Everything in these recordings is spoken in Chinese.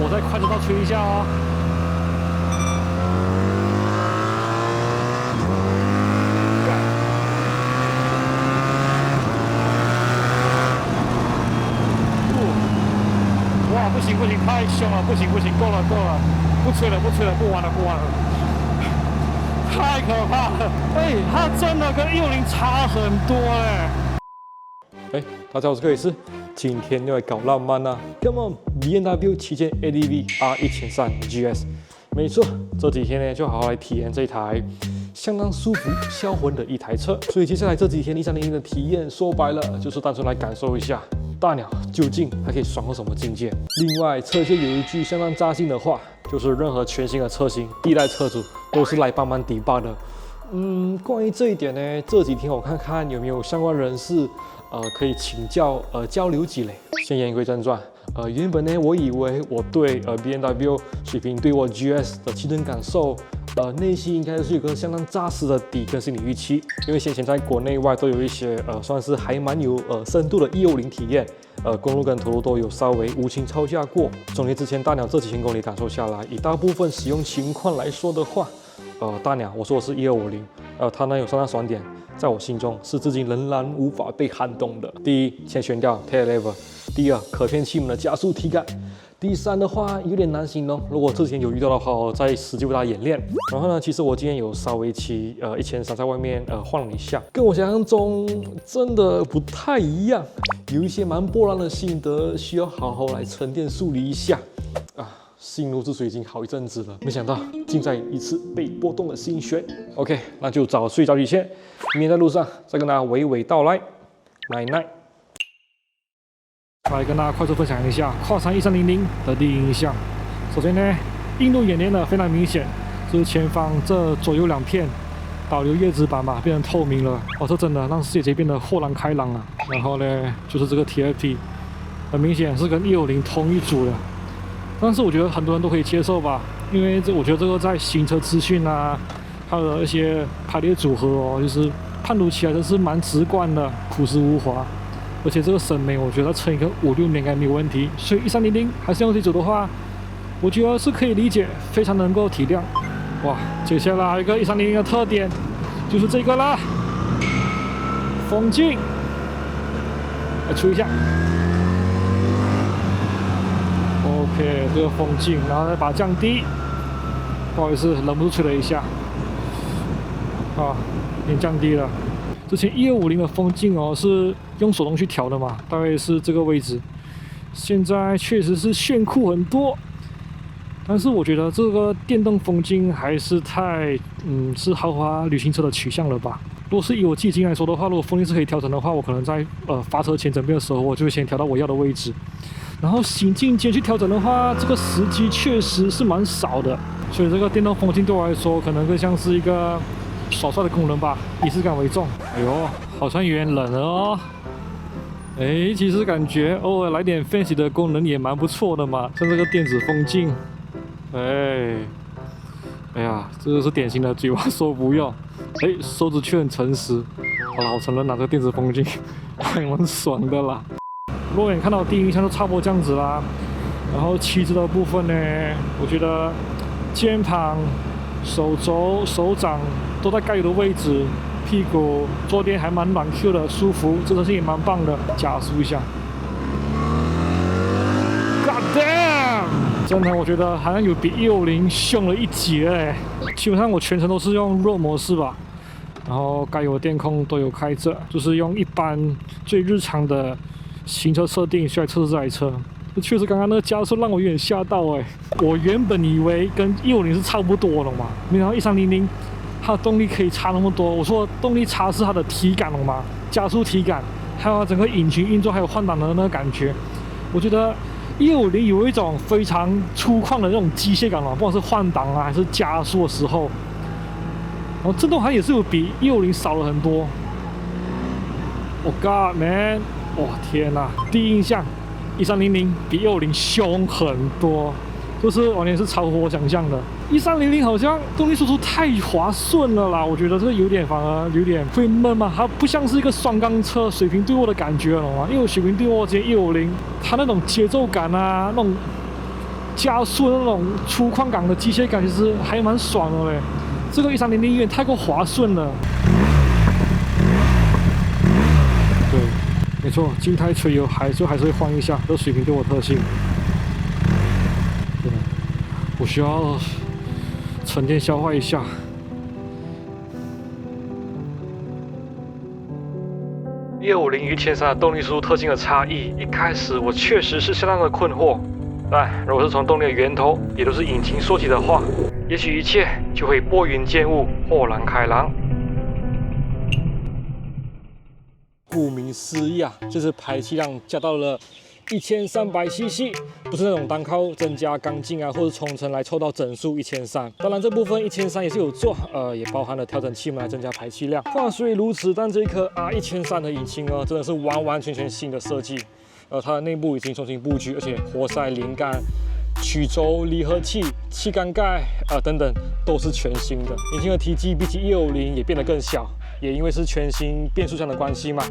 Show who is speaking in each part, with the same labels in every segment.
Speaker 1: 我再快车道吹一下哦。哇，不行不行，太凶了，不行不行，够了够了，不吹了不吹了，不玩了不玩了，太可怕了！哎，它真的跟150差很多哎。哎，大家好，我是克里斯，今天又来搞浪漫啦 ！Come on，BMW 旗舰 ADV R1300 GS， 没错，这几天呢就好好来体验这台相当舒服、销魂的一台车。所以接下来这几天1300的体验，说白了就是单纯来感受一下大鸟究竟还可以爽到什么境界。另外，车界有一句相当扎心的话，就是任何全新的车型，第一代车主都是来帮忙debug的。关于这一点呢，这几天我看看有没有相关人士。可以请教交流几类。先言归正传，原本呢，我以为我对BMW 水平对我 GS 的骑乘感受，内心应该是有个相当扎实的底跟心理预期，因为先前在国内外都有一些算是还蛮有深度的150体验，公路跟土路都有稍微无情超驾过。总结之前大鸟这几千公里感受下来，以大部分使用情况来说的话，大鸟我说的是1250，它呢有三大爽点。在我心中是至今仍然无法被撼动的。第一，前悬吊 tail lever； 第二，可变气门的加速体感；第三的话有点难形容，如果之前有遇到的话，我再实际为大家演练。然后呢，其实我今天有稍微骑1300在外面晃了一下，跟我想象中真的不太一样，有一些蛮波澜的心得，需要好好来沉淀梳理一下啊。心如止水已经好一阵子了，没想到竟在一次被波动的心弦。OK， 那就早睡早起先，明天在路上再跟大家娓娓道来。奶奶，来跟大家快速分享一下跨山1300的第一印象。首先呢，映入眼帘的非常明显，就是前方这左右两片导流叶子板嘛变成透明了，这真的让世界变得豁然开朗了。然后呢，就是这个 TFT， 很明显是跟150同一组的。但是我觉得很多人都可以接受吧，因为我觉得这个在行车资讯啊，还有一些排列组合就是判读起来真是蛮直观的，朴实无华。而且这个审美，我觉得撑一个5、6年应该没有问题。所以1300还是用这组的话，我觉得是可以理解，非常能够体谅。哇，接下来一个1300的特点就是这个啦，风镜，来吹一下。OK， 这个风镜，然后再把它降低。不好意思，忍不住吹了一下。有点降低了。之前1250的风镜是用手动去调的嘛，大概是这个位置。现在确实是炫酷很多，但是我觉得这个电动风镜还是太是豪华旅行车的取向了吧。如果是以我自己经验来说的话，如果风镜是可以调整的话，我可能在发车前整边的时候，我就会先调到我要的位置。然后行进间去调整的话，这个时机确实是蛮少的，所以这个电动风镜对我来说，可能更像是一个耍帅的功能吧，仪式感为重。哎呦，好像有点冷了哦。其实感觉偶尔来点 fancy 的功能也蛮不错的嘛，像这个电子风镜。哎呀，这个是典型的嘴巴说不用，手指却很诚实。好了，我承认拿这个电子风镜还蛮爽的啦。肉眼看到第一印象就差不多这样子啦，然后旗帜的部分呢，我觉得肩膀、手肘、手掌都在该有的位置，屁股坐垫还蛮软 Q 的，舒服，这车性也蛮棒的。加速一下 ，God damn！ 真的，我觉得好像有比150凶了一截哎。基本上我全程都是用弱模式吧，然后该有的电控都有开着，就是用一般最日常的行车设定去来测试这台车。确实刚刚那个加速让我有点吓到哎，我原本以为跟150是差不多了嘛，没想到1300它的动力可以差那么多。我说动力差是它的体感了嘛，加速体感，还有整个引擎运作，还有换挡的那个感觉。我觉得150有一种非常粗犷的那种机械感嘛，不管是换挡啊还是加速的时候，然后震动好像也是有比150少了很多。Oh God man！ 哇天哪！第一印象，1300比150凶很多，就是完全是超乎我想象的。1300好像动力输出太滑顺了啦，我觉得这个有点反而有点会闷嘛，它不像是一个双缸车水平对握的感觉了嘛。因为水平对握之前150，它那种节奏感啊，那种加速那种粗犷感的机械感，其实还蛮爽的嘞。这个1300有点太过滑顺了。对，没错，静态吹油还是会换一下，这水平对我特性。对，我需要沉淀消化一下。150与1300的动力输出特性的差异，一开始我确实是相当的困惑。但如果是从动力的源头，也就是引擎说起的话，也许一切就会拨云见雾，豁然开朗。顾名思义啊，就是排气量加到了1300cc， 不是那种单靠增加缸径啊或者冲程来凑到整数1300。当然这部分1300也是有做，也包含了调整器门来增加排气量。话虽如此，但这一颗 R1300的引擎呢，真的是完完全全新的设计。它的内部已经重新布局，而且活塞、连杆、曲轴、离合器、气缸盖等等都是全新的。引擎的体积比起150也变得更小，也因为是全新变速箱的关系嘛，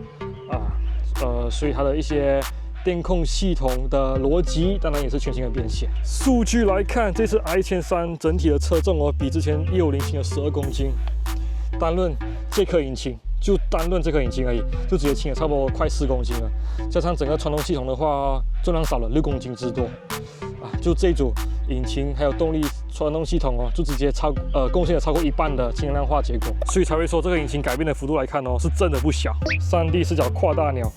Speaker 1: 所以它的一些电控系统的逻辑当然也是全新的变现。数据来看，这次 R1300整体的车重比之前150轻了12公斤，单论这颗引擎。就单论这颗引擎而已，就直接轻了差不多快4公斤了。加上整个传动系统的话，重量少了6公斤之多。就这组引擎还有动力传动系统就直接贡献了超过一半的轻量化结果。所以才会说这个引擎改变的幅度来看是真的不小。3D 视角跨大鸟，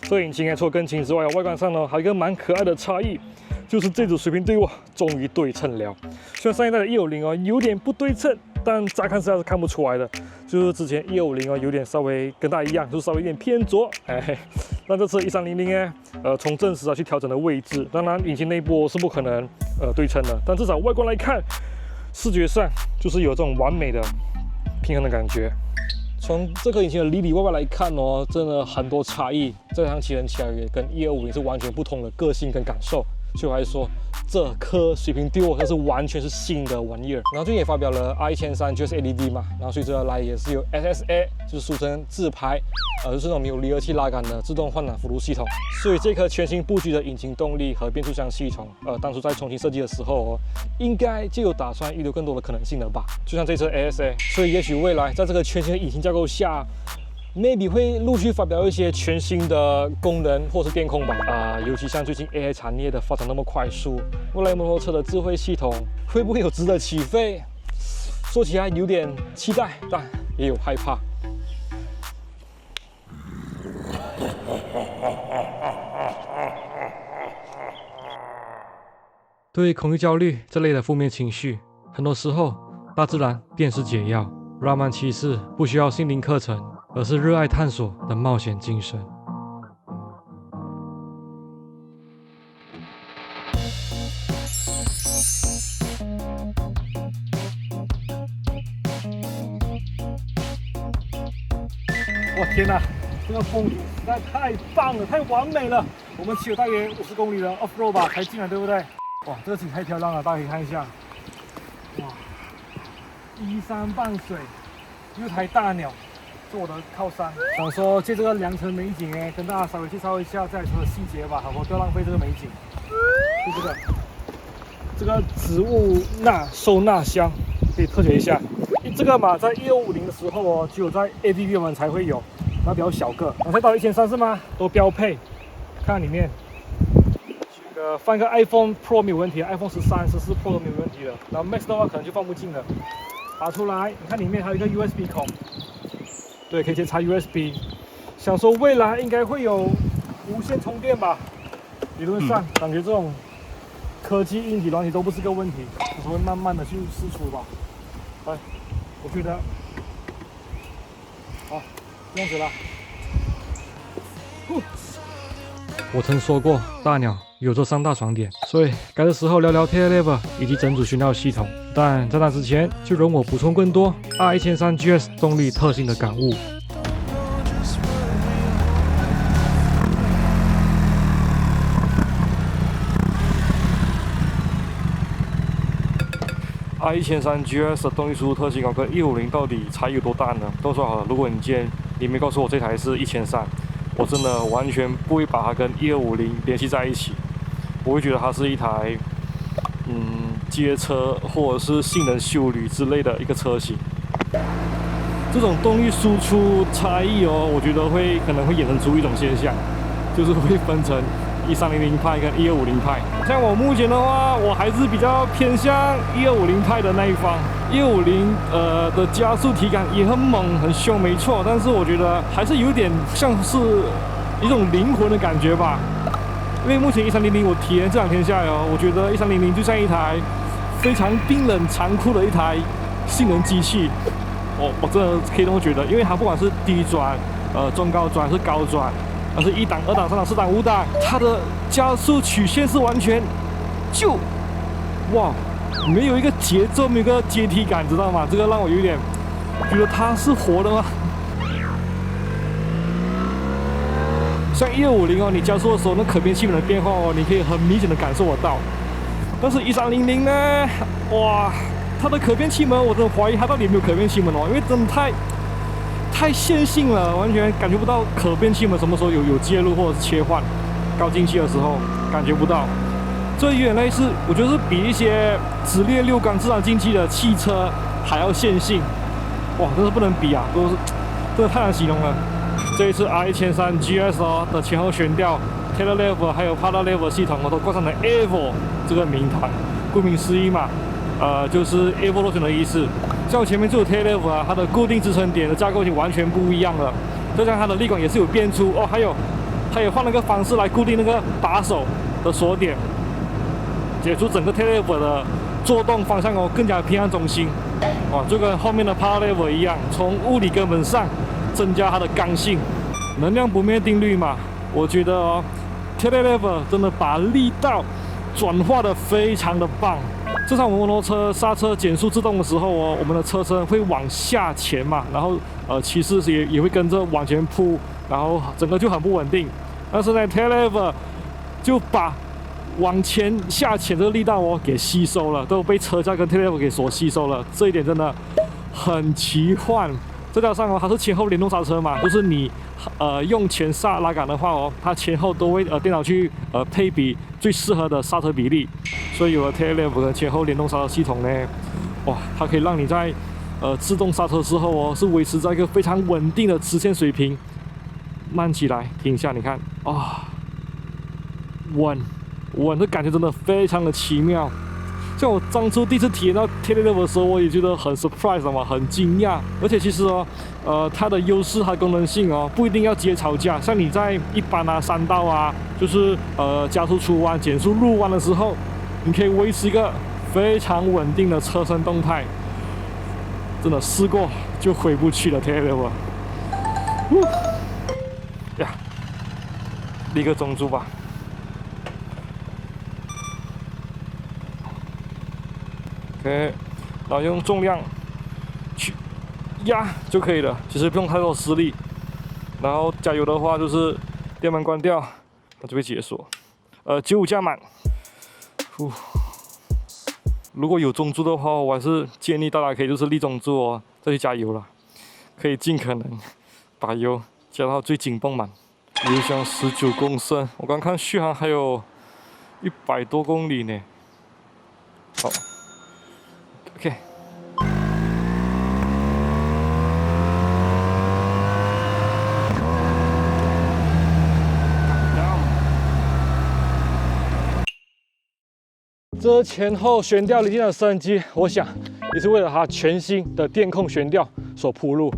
Speaker 1: 这个引擎除了更轻之外，外观上还有一个蛮可爱的差异，就是这组水平对卧终于对称了。虽然上一代的150有点不对称，但乍看实在是看不出来的。就是之前150有点稍微跟它一样，就是稍微有点偏左，但这次1300呢，从正时去调整的位置，当然引擎内部是不可能对称的，但至少外观来看，视觉上就是有这种完美的平衡的感觉。从这颗引擎的里外来看真的很多差异，这趟骑起来也跟1250是完全不同的个性跟感受。所以我还说，这颗水平对我那是完全是新的玩意儿。然后最近也发表了 R1300 GS LED 嘛，然后随之而来也是有 SSA， 就是俗称自排，就是那种没有离合器拉杆的自动换挡辅助系统。所以这颗全新布局的引擎动力和变速箱系统，当初在重新设计的时候应该就有打算预留更多的可能性了吧？就像这次 ASA， 所以也许未来在这个全新的引擎架构下。maybe 会陆续发表一些全新的功能或是电控吧，尤其像最近 AI 产业的发展那么快速，未来摩托车的智慧系统会不会有值得起飞？说起来有点期待，但也有害怕。对于恐惧、焦虑这类的负面情绪，很多时候大自然便是解药。拉曼骑士不需要心灵课程，而是热爱探索的冒险精神。我天哪，这个风景实在太棒了，太完美了！我们骑了大约50公里的 off road 吧才进来，对不对？哇，这个景太漂亮了，大家可以看一下。哇，依山傍水，有台大鸟。是我的靠山，想说借这个良辰美景跟大家稍微介绍一下这台车的细节吧，好不好？不要浪费这个美景。就这个植物收纳箱，可以特写一下。这个嘛，在1550的时候只有在 ADV 我们才会有，然后比较小个。然后再到1300是吗？都标配。看里面，放个 iPhone Pro 没有问题 ，iPhone 13、14 Pro 都没有问题的。然后 Max 的话可能就放不进了。拔出来，你看里面还有一个 USB 孔。对，可以直接插 USB。想说未来应该会有无线充电吧？理论上，感觉这种科技、硬体、软体都不是个问题，只会慢慢的去试出吧。来，我觉得，好，这样子了。我曾说过，大鸟有这3大爽点，所以该的时候聊聊 Tail Lever 以及整组悬吊系统。但在那之前，就容我补充更多 R1300 GS 动力特性的感悟。R1300 GS 的动力输出特性跟150到底差异有多大呢？都说好了，如果你没告诉我这台是1300，我真的完全不会把它跟150联系在一起。我会觉得它是一台街车或者是性能休旅之类的一个车型。这种动力输出差异哦，我觉得可能会衍生出一种现象，就是会分成1300派跟1250派。像我目前的话，我还是比较偏向1250派的那一方。150的加速体感也很猛很凶，没错，但是我觉得还是有点像是一种灵魂的感觉吧。因为目前1300我体验这2天下来哦，我觉得1300就像一台非常冰冷残酷的一台性能机器。我真的可以这么觉得，因为它不管是低转、中高转还是高转，还是1档、2档、3档、4档、5档，它的加速曲线是完全哇，没有一个节奏，没有一个阶梯感，知道吗？这个让我有点觉得它是活的吗？像1250哦，你加速的时候，那可变气门的变化哦，你可以很明显的感受得到。但是1300呢，哇！它的可变气门，我真的怀疑它到底有没有可变气门哦，因为真的太线性了，完全感觉不到可变气门什么时候有介入或者是切换高进气的时候感觉不到。这有点类似，我觉得是比一些直列6缸自然进气的汽车还要线性，哇，真是不能比啊，真的太难形容了。这一次 R1300 GS 哦的前后悬吊 Tailor Level 还有 Parallel Level 系统，我都挂上了 Evo 这个名堂，顾名思义嘛。就是 evolution 的意思。像我前面这个 tail lever 啊，它的固定支撑点的架构已经完全不一样了。就像它的力管也是有变出哦，还有换了个方式来固定那个把手的锁点，解除整个 tail lever 的作动方向哦，更加偏向中心。哦，就跟后面的 power lever 一样，从物理根本上增加它的刚性。能量不灭定律嘛，我觉得哦 tail lever 真的把力道转化的非常的棒。正常我们摩托车刹车减速制动的时候哦，我们的车身会往下潜嘛，然后骑士也会跟着往前扑，然后整个就很不稳定。但是呢 tail lever 就把往前下潜这个力道哦给吸收了，都被车架跟 tail lever 给所吸收了，这一点真的很奇幻。再加上哦，它是前后联动刹车嘛，就是你用前刹拉杆的话哦，它前后都会电脑去配比最适合的刹车比例。所以有了 tail lever 跟前后联动刹车系统呢，哇，它可以让你在自动刹车之后哦，是维持在一个非常稳定的直线水平。慢起来，停下，你看啊，稳，这感觉真的非常的奇妙。像我当初第一次体验到 tail lever 的时候，我也觉得很 surprise 嘛，很惊讶。而且其实哦，它的优势、它的功能性哦，不一定要直接吵架。像你在一般山道啊，就是加速出弯、减速入弯的时候，你可以维持一个非常稳定的车身动态。真的试过就回不去了 tail lever。呀，立个中柱吧。OK， 然后用重量去压就可以了，其实不用太多施力。然后加油的话，就是电门关掉，它就会解锁。95加满。如果有中柱的话，我还是建议大家可以就是立中柱哦，再去加油了，可以尽可能把油加到最紧绷满。油箱19公升，我刚看续航还有100多公里呢。好。OK， 这前后悬吊零件的升级，我想也是为了它全新的电控悬吊所铺路。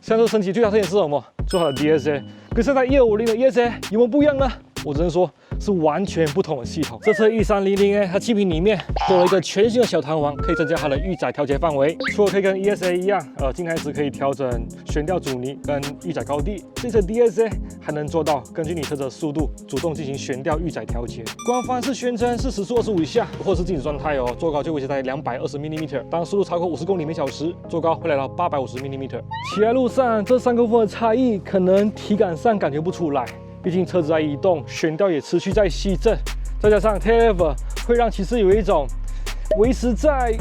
Speaker 1: 像这升级最大特点是什么？做好的 DSA 跟现在1250的 ESA 有没有不一样呢？我只能说是完全不同的系统。这车1300呢，它气瓶里面多了一个全新的小弹簧，可以增加它的预载调节范围。除了可以跟 ESA 一样，静态时可以调整悬吊阻尼跟预载高低，这车 DSA 还能做到根据你车子的速度主动进行悬吊预载调节。官方是宣称是时速25以下，或者是静止状态哦，坐高就维持在220 mm， 当速度超过50公里每小时，坐高会来到850 mm。骑在路上，这3公分的差异可能体感上感觉不出来。毕竟车子在移动，悬吊也持续在吸震，再加上 tail lever 会让骑士有一种维持在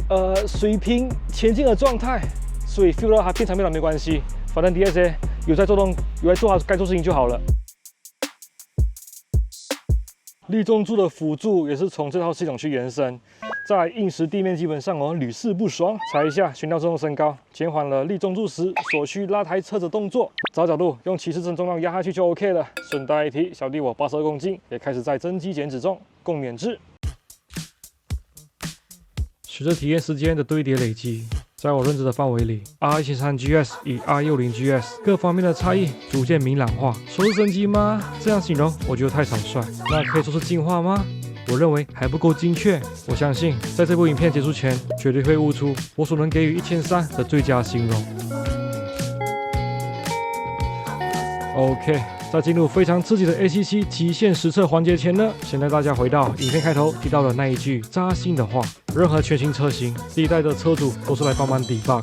Speaker 1: 水平前进的状态，所以 feel 到它变长变短没关系，反正 DSA 有在做它该做事情就好了。立中柱的辅助也是从这套系统去延伸。在硬实地面基本上屡试不爽。踩一下悬吊自动升高，减缓了立中柱时所需拉抬车子动作。找角度，用骑士正重量压下去就 OK 了。顺带一提，小弟我82公斤，也开始在增肌减脂中，共勉之。随着体验时间的堆叠累积，在我认知的范围里 ，R113GS 与 R160GS 各方面的差异逐渐明朗化。说是升级吗？这样形容我觉得太草率。那可以说是进化吗？我认为还不够精确。我相信在这部影片结束前，绝对会悟出我所能给予1300的最佳形容。OK。在进入非常刺激的 ACC 极限实测环节前呢，先带大家回到影片开头提到的那一句扎心的话：任何全新车型，第一代的车主都是来帮忙 debug。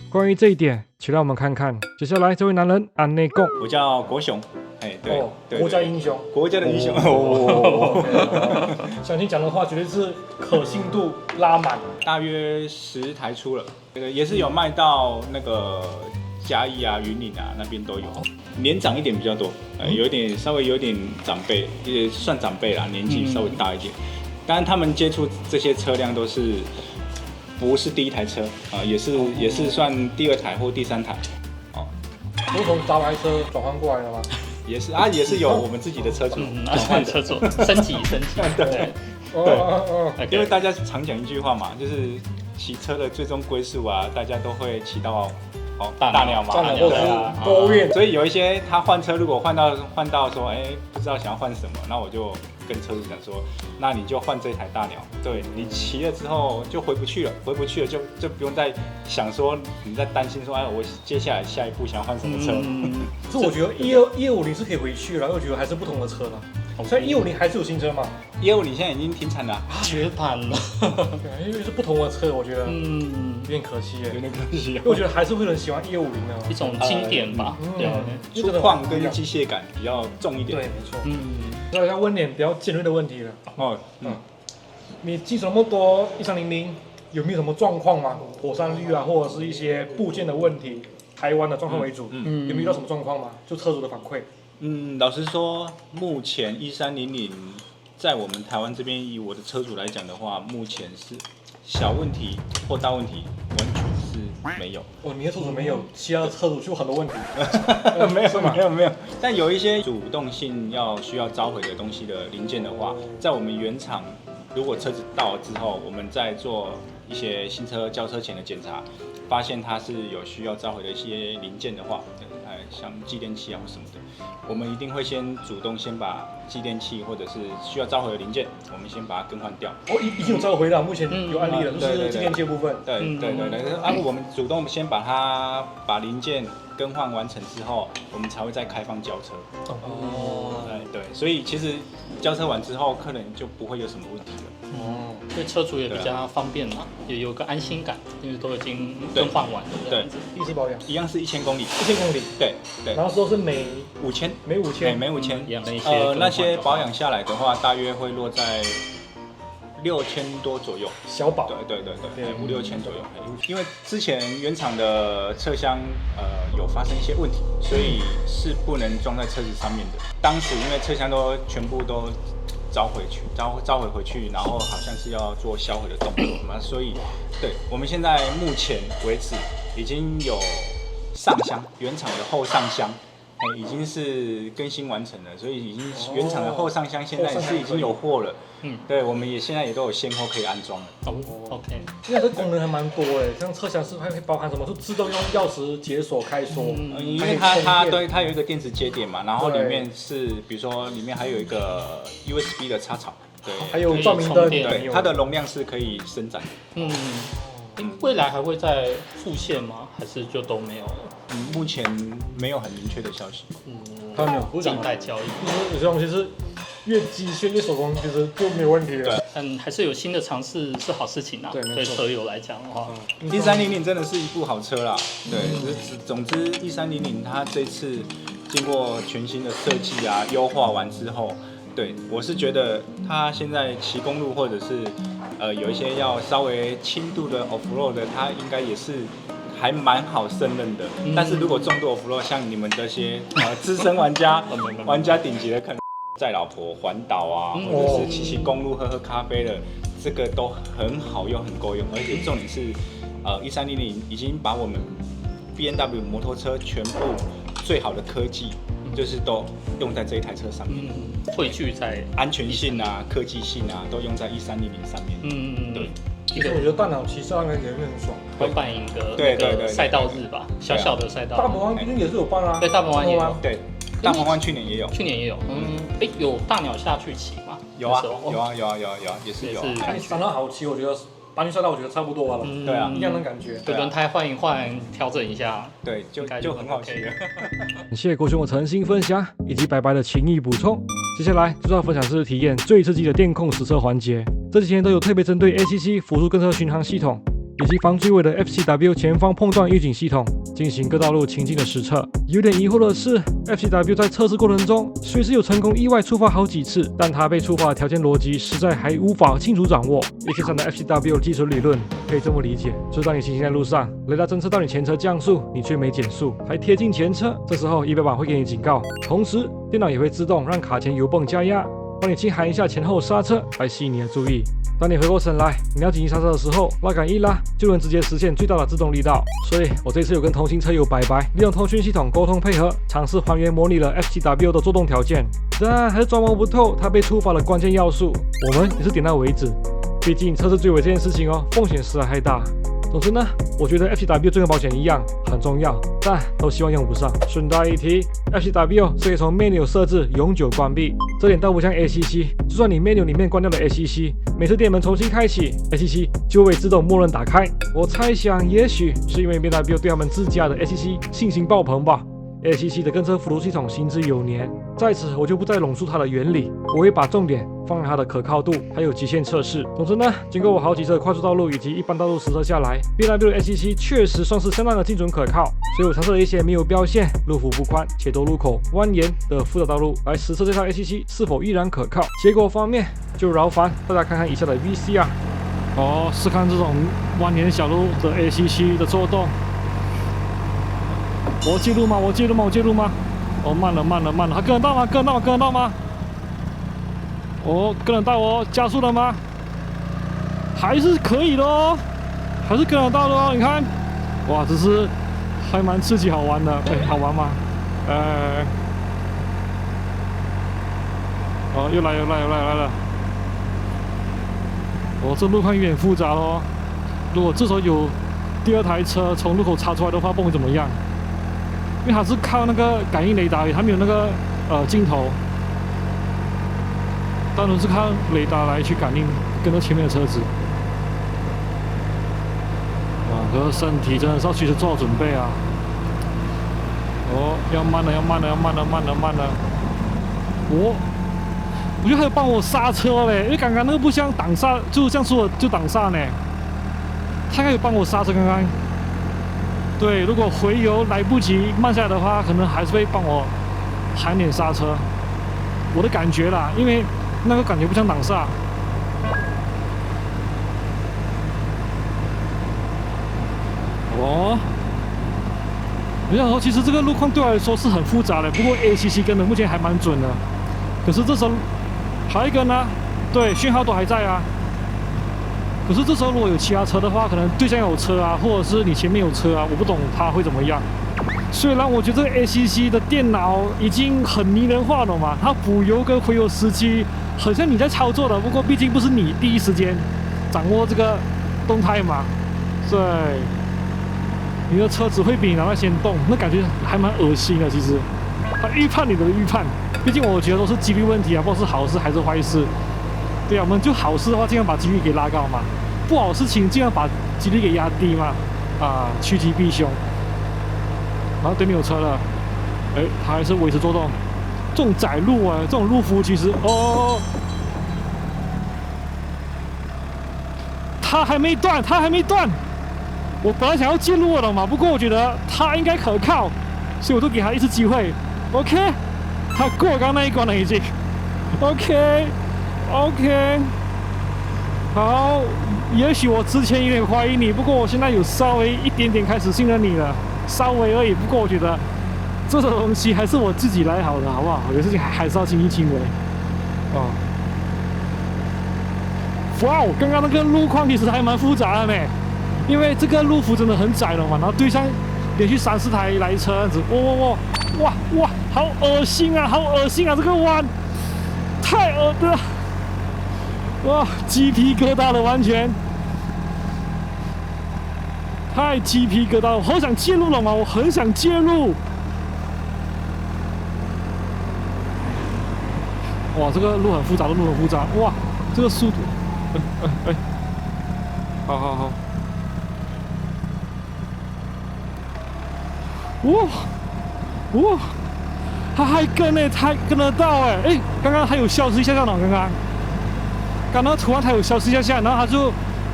Speaker 1: 关于这一点，请让我们看看接下来这位男人安内贡。
Speaker 2: 我叫国雄，哎，对，
Speaker 1: 国家英雄，
Speaker 2: 国家的英雄。
Speaker 1: 相信讲的话绝对是可信度拉满，
Speaker 2: 大约10台出了，也是有卖到那个嘉义啊、云林啊那边都有。年长一点比较多，稍微有点长辈，也算长辈啦，年纪稍微大一点。当然他们接触这些车辆都是不是第一台车啊，也是算第2台或第3台。哦，
Speaker 1: 都从杂牌车转换过来的吗？
Speaker 2: 也是啊，也是有我们自己的车主转换
Speaker 3: 车主升级。
Speaker 2: 对，因为大家常讲一句话嘛，就是骑车的最终归宿啊，大家都会骑到。大鸟嘛，
Speaker 1: 对，
Speaker 2: 所以有一些他换车，如果换到说，不知道想要换什么，那我就跟车主讲说，那你就换这台大鸟。对，你骑了之后就回不去了就不用再想说你在担心说，我接下来下一步想要换什么车。
Speaker 1: 可是我觉得150是可以回去了，因为我觉得还是不同的车了。所以150还是有新车吗
Speaker 2: ？150现在已经停产了，
Speaker 3: 绝版了。
Speaker 1: 对，因为是不同的车，我觉得有点可惜耶，
Speaker 2: 有点可惜。
Speaker 1: 因为我觉得还是会有人喜欢150的，
Speaker 3: 一种经典吧。对，
Speaker 2: 粗犷跟机械感比较重一点。
Speaker 1: 对，没错。那要问点比较尖锐的问题了。你进手那么多1300，有没有什么状况吗？妥善率啊，或者是一些部件的问题？台湾的状况为主，有没有遇到什么状况吗？就车主的反馈。
Speaker 2: 老实说，目前1300在我们台湾这边，以我的车主来讲的话，目前是小问题或大问题，完全是没有。
Speaker 1: 你的车主没有，其他的车主就很多问题。
Speaker 2: 没有。但有一些主动性需要召回的东西的零件的话，在我们原厂，如果车子到了之后，我们在做一些新车交车前的检查，发现它是有需要召回的一些零件的话，像继电器啊或什么的，我们一定会主动先把继电器或者是需要召回的零件，我们先把它更换掉。
Speaker 1: 已经有召回了，目前有案例了，就是继电器部分。
Speaker 2: 对。我们主动先把零件更换完成之后，我们才会再开放交车。对，所以其实交车完之后，客人就不会有什么问题了。
Speaker 3: 对车主也比较方便嘛，也有个安心感，因为都已经更换完了。
Speaker 2: 对，
Speaker 1: 一次保养
Speaker 2: 一样是1000公里。
Speaker 1: 1000公里。
Speaker 2: 对。
Speaker 1: 然后说是每
Speaker 2: 5000，
Speaker 1: 每5000。
Speaker 2: 每5000。
Speaker 3: 那
Speaker 2: 些保养下来的话，大约会落在6000多左右。
Speaker 1: 小保。
Speaker 2: 对，5、6千左右。因为之前原厂的车厢有发生一些问题，所以是不能装在车子上面的。当时因为车厢全部都召回回去，然后好像是要做销毁的动作嘛，所以对我们现在目前为止已经有上箱，原厂的后上箱。已经是更新完成了，所以已经原厂的后上箱现在是已经有货了。对，我们现在也都有先后可以安装了。
Speaker 3: OK。
Speaker 1: 现在这功能还蛮多的，像车厢是会包含什么？就自动用钥匙解锁开锁。
Speaker 2: 因为它有一个电池接点嘛，然后里面是比如说里面还有一个 USB 的插槽，对，
Speaker 1: 还有照明灯，
Speaker 2: 对，它的容量是可以伸展的。
Speaker 3: 未来还会再复现吗？还是就都没有了？
Speaker 2: 目前没有很明确的消息。
Speaker 1: 他没有
Speaker 3: 静待交易。
Speaker 1: 有些东西是越机械越手工，其实就没有问题了。
Speaker 2: 对，
Speaker 3: 但还是有新的尝试是好事情啊。对车友来讲的话
Speaker 2: ，1300真的是一部好车啦。对，总之1300它这次经过全新的设计啊，优化完之后，对我是觉得它现在骑公路或者是有一些要稍微轻度的 off road 的，它应该也是还蛮好胜任的。但是如果重度 off road，像你们这些资深玩家顶级的，可能载老婆环岛啊，或者是骑公路喝咖啡的，这个都很好用，很够用。而且重点是，1300已经把我们 BMW 摩托车全部最好的科技，就是都用在这一台车上面，
Speaker 3: 汇聚在
Speaker 2: 安全性啊、科技性啊，都用在1300上面。对。
Speaker 1: 其实我觉得大鸟骑上来也会很爽。
Speaker 3: 会办一个赛道日吧，小小的赛道。
Speaker 1: 大鹏湾最近也是有办啊。
Speaker 3: 对，大鹏湾也有。
Speaker 2: 对，大鹏湾去年也有。
Speaker 3: 有大鸟下去骑吗？
Speaker 2: 有啊，也是有。
Speaker 1: 山道好骑，我觉得搬去赛道我觉得差不多了。
Speaker 2: 对啊，
Speaker 1: 一样的感觉。
Speaker 3: 对，轮胎换一换，调整一下，
Speaker 2: 对，就很好骑了。
Speaker 4: 感谢郭兄的诚心分享以及白白的情谊补充。接下来就是要分享这次体验最刺激的电控实测环节。这几天都有特别针对 ACC 辅助跟车巡航系统以及防追尾的 FCW 前方碰撞预警系统进行各道路情境的实测。有点疑惑的是 ，FCW 在测试过程中虽是有成功意外触发好几次，但它被触发的条件逻辑实在还无法清楚掌握。173的 FCW 基础理论可以这么理解，就是当你行进在路上，雷达侦测到你前车降速，你却没减速，还贴近前车，这时候仪表板会给你警告，同时电脑也会自动让卡钳油泵加压，帮你轻喊一下前后刹车来吸引你的注意。当你回过神来，你要紧急刹车的时候，拉杆一拉就能直接实现最大的制动力道。所以我这次有跟同行车友白白利用通讯系统沟通配合，尝试还原模拟了 FCW 的作动条件，但还是抓摸不透它被触发的关键要素。我们也是点到为止，毕竟测试追尾这件事情风险实在太大。总之呢，我觉得 FCW 就跟保险一样很重要，但都希望用不上。顺带一提 ，FCW 是可以从 menu 设置永久关闭，这点倒不像 ACC， 就算你 menu 里面关掉了 ACC， 每次电门重新开启 ，ACC 就会自动默认打开。我猜想，也许是因为 BMW 对他们自家的 ACC 信心爆棚吧。ACC 的跟车辅助系统行之有年，在此我就不再拢述它的原理，我会把重点放在它的可靠度还有极限测试。总之呢，经过我好几次快速道路以及一般道路实测下来 ，BMW 的 ACC 确实算是相当的精准可靠，所以我尝试了一些没有标线、路幅不宽且多路口蜿蜒的复杂道路来实测这套 ACC 是否依然可靠。结果方面就劳烦大家看看以下的 VCR。试看这种蜿蜒小路的 ACC 的作动。我介入吗？慢了，他跟得到吗？跟得到吗？跟得到哦，加速了吗？还是可以的哦，还是跟得到的哦。你看，哇，这是还蛮刺激好玩的。好玩吗？又来了。这路况有点复杂咯。如果这时候有第二台车从路口插出来的话，不会怎么样。因为它是靠那个感应雷达，它没有那个镜头，单纯是靠雷达来去感应跟着前面的车子。哇，这个身体真的是要随时做好准备啊！要慢了。我觉得还有帮我刹车嘞，因为刚刚那个不像挡刹，就像说就挡刹呢，他应该有帮我刹车刚刚。对，如果回油来不及慢下来的话，可能还是会帮我喊点刹车。我的感觉啦，因为那个感觉不像挡刹。我想说，其实这个路况对我来说是很复杂的，不过 ACC 跟的目前还蛮准的。可是这时候还有一个呢，对，讯号都还在啊。可是这时候如果有其他车的话，可能对向有车啊，或者是你前面有车啊，我不懂它会怎么样。虽然我觉得这个 ACC 的电脑已经很拟人化了嘛，它补油跟回油时机很像你在操作的，不过毕竟不是你第一时间掌握这个动态嘛，对，你的车子会比你脑袋先动，那感觉还蛮恶心的。其实，它预判你的预判，毕竟我觉得都是几率问题啊，不知道是好事还是坏事。对啊，我们就好事的话，尽量把几率给拉高嘛；不好事情，尽量把几率给压低嘛。趋吉避凶。然后对面有车了，他还是维持作动。这种窄路啊，这种路幅其实他还没断。我本来想要介入了嘛，不过我觉得他应该可靠，所以我就给他一次机会。OK， 他过刚刚那一关了已经。OK， 好，也许我之前有点怀疑你，不过我现在有稍微一点点开始信任你了，稍微而已。不过我觉得这种东西还是我自己来好的，好不好？有事情还是要亲力亲为。
Speaker 1: 哦，哇哦，刚刚那个路况其实还蛮复杂的呢，因为这个路幅真的很窄了嘛，然后对上连续3、4台来车这样子，哇，好恶心啊，好恶心啊，这个弯太恶了，哇，鸡皮疙瘩了，完全。太鸡皮疙瘩了，我好想介入了嘛！我很想介入。哇，这个路很复杂，路很复杂。哇，这个速度，好。哇，他还跟呢，他还跟得到哎，刚刚他有消失一下下呢，刚刚突然他有消失一下，然后他就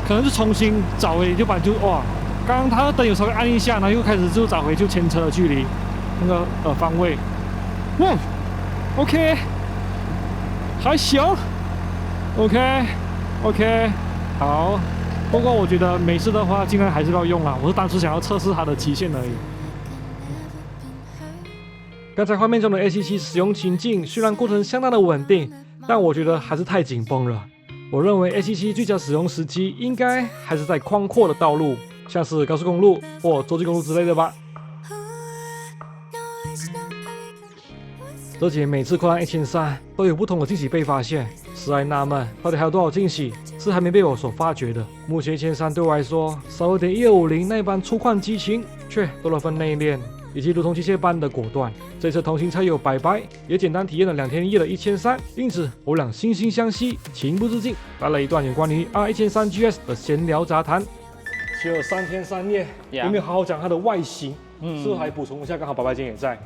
Speaker 1: 可能是重新找回，就把就哇。刚刚他的灯有稍微按一下，然后又开始就找回就前车的距离，那个方位，哇 ，OK， 还行 ，OK， 好。不过我觉得每次的话，尽量还是要用啦。我是当时想要测试它的极限而已。
Speaker 4: 刚才画面中的 A77使用情境虽然过程相当的稳定，但我觉得还是太紧绷了。我认为 A77最佳使用时机应该还是在宽阔的道路。像是高速公路或洲际公路之类的吧。而且每次跨上1300都有不同的惊喜被发现，实在纳闷，到底还有多少惊喜是还没被我所发掘的？目前1300对我来说少了点1250那般粗犷激情，却多了份内敛，以及如同机械般的果断。这次同行车友白白也简单体验了2天1夜的1300，因此我俩惺惺相惜，情不自禁来了一段有关于 R1300GS 的闲聊杂谈。只有3天3夜，有没有好好讲它的外形？是不是还补充一下？刚好白白今天也在。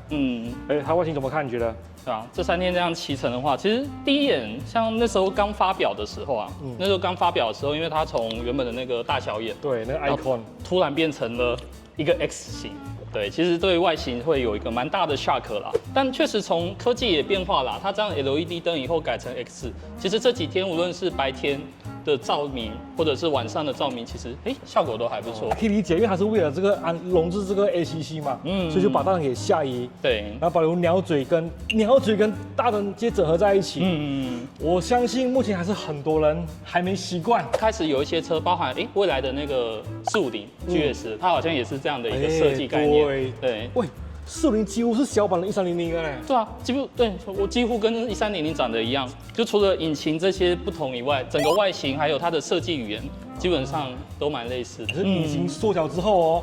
Speaker 4: 它外形怎么看？你觉得？
Speaker 3: 对啊，这3天这样骑乘的话，其实第一眼像那时候刚发表的时候啊，那时候刚发表的时候，因为它从原本的那个大小眼，
Speaker 4: 对，那个 icon
Speaker 3: 突然变成了一个 X 型。对，其实对外形会有一个蛮大的 shock 啦，但确实从科技也变化啦，它这样 LED 灯以后改成 X， 其实这几天无论是白天的照明或者是晚上的照明，其实效果都还不错。
Speaker 4: 可以理解，因为它是为了这个笼子这个 A77嘛，所以就把大灯给下移，
Speaker 3: 对，
Speaker 4: 然后保留鸟嘴跟大灯接整合在一起。我相信目前还是很多人还没习惯。
Speaker 3: 开始有一些车，包含未来的那个450 GS，它好像也是这样的一个设计概念。对，
Speaker 4: 喂，450几乎是小版的1300哎。
Speaker 3: 对啊，我几乎跟1300长得一样，就除了引擎这些不同以外，整个外形还有它的设计语言基本上都蛮类似的。
Speaker 4: 可是引擎缩小之后哦，